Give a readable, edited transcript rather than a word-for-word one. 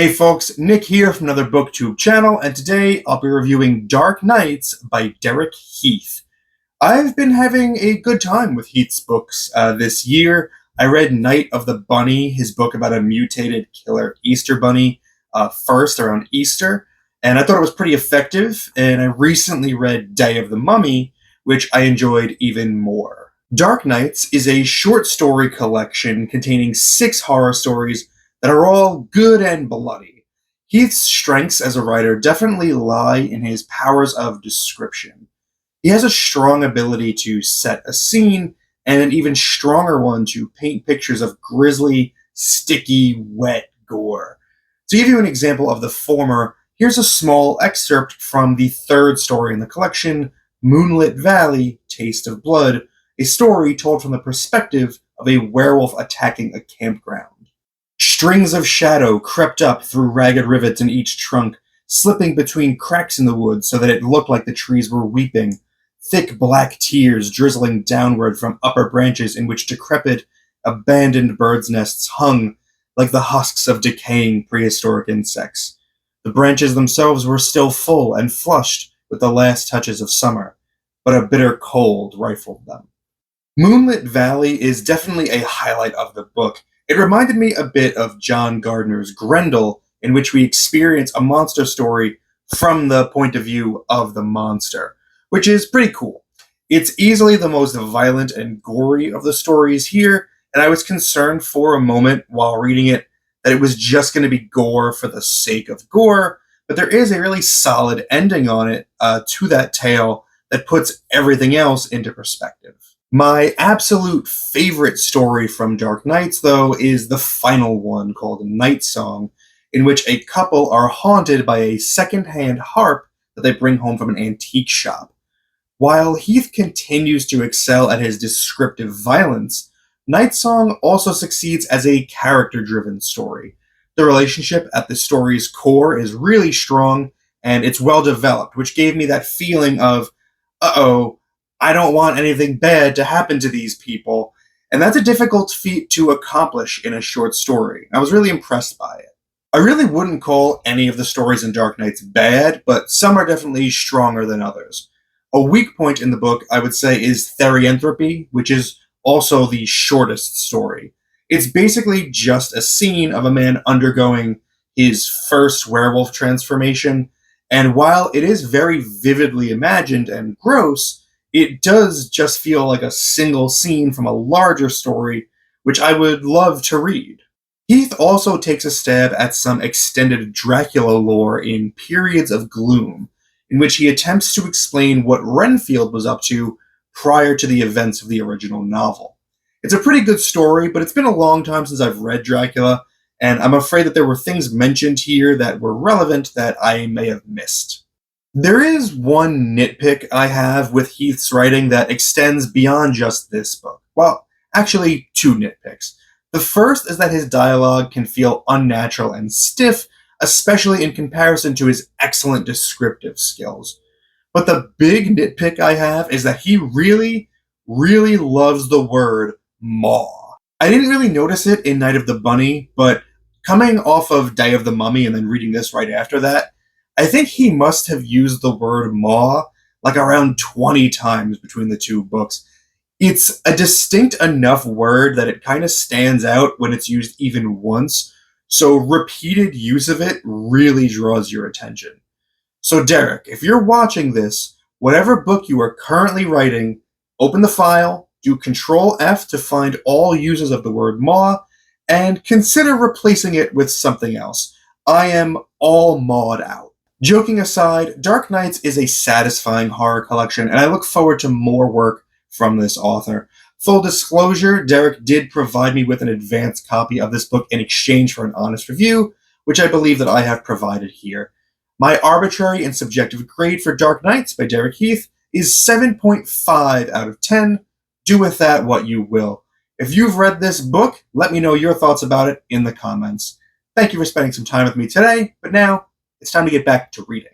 Hey folks, Nick here from another BookTube channel, and today I'll be reviewing Dark Nights by Derek Heath. I've been having a good time with Heath's books this year. I read Night of the Bunny, his book about a mutated killer Easter bunny, first around Easter, and I thought it was pretty effective, and I recently read Day of the Mummy, which I enjoyed even more. Dark Nights is a short story collection containing 6 horror stories that are all good and bloody. Heath's strengths as a writer definitely lie in his powers of description. He has a strong ability to set a scene, and an even stronger one to paint pictures of grisly, sticky, wet gore. To give you an example of the former, here's a small excerpt from the 3rd story in the collection, Moonlit Valley, Taste of Blood, a story told from the perspective of a werewolf attacking a campground. Strings of shadow crept up through ragged rivets in each trunk, slipping between cracks in the wood so that it looked like the trees were weeping. Thick black tears drizzling downward from upper branches in which decrepit, abandoned birds' nests hung like the husks of decaying prehistoric insects. The branches themselves were still full and flushed with the last touches of summer, but a bitter cold rifled them. Moonlit Valley is definitely a highlight of the book. It reminded me a bit of John Gardner's Grendel, in which we experience a monster story from the point of view of the monster, which is pretty cool. It's easily the most violent and gory of the stories here, and I was concerned for a moment while reading it that it was just going to be gore for the sake of gore, but there is a really solid ending on it to that tale that puts everything else into perspective. My absolute favorite story from Dark Nights, though, is the final one called Night Song, in which a couple are haunted by a second-hand harp that they bring home from an antique shop. While Heath continues to excel at his descriptive violence, Night Song also succeeds as a character-driven story. The relationship at the story's core is really strong, and it's well-developed, which gave me that feeling of, uh-oh, I don't want anything bad to happen to these people, and that's a difficult feat to accomplish in a short story. I was really impressed by it. I really wouldn't call any of the stories in Dark Nights bad, but some are definitely stronger than others. A weak point in the book, I would say, is Therianthropy, which is also the shortest story. It's basically just a scene of a man undergoing his first werewolf transformation, and while it is very vividly imagined and gross, it does just feel like a single scene from a larger story, which I would love to read. Heath also takes a stab at some extended Dracula lore in Periods of Gloom, in which he attempts to explain what Renfield was up to prior to the events of the original novel. It's a pretty good story, but it's been a long time since I've read Dracula, and I'm afraid that there were things mentioned here that were relevant that I may have missed. There is one nitpick I have with Heath's writing that extends beyond just this book. Well, actually, 2 nitpicks. The first is that his dialogue can feel unnatural and stiff, especially in comparison to his excellent descriptive skills. But the big nitpick I have is that he really, really loves the word maw. I didn't really notice it in Night of the Bunny, but coming off of Day of the Mummy and then reading this right after that, I think he must have used the word maw like around 20 times between the 2 books. It's a distinct enough word that it kind of stands out when it's used even once, so repeated use of it really draws your attention. So Derek, if you're watching this, whatever book you are currently writing, open the file, do Control F to find all uses of the word maw, and consider replacing it with something else. I am all mawed out. Joking aside, Dark Nights is a satisfying horror collection, and I look forward to more work from this author. Full disclosure, Derek did provide me with an advanced copy of this book in exchange for an honest review, which I believe that I have provided here. My arbitrary and subjective grade for Dark Nights by Derek Heath is 7.5 out of 10. Do with that what you will. If you've read this book, let me know your thoughts about it in the comments. Thank you for spending some time with me today, but now, it's time to get back to reading.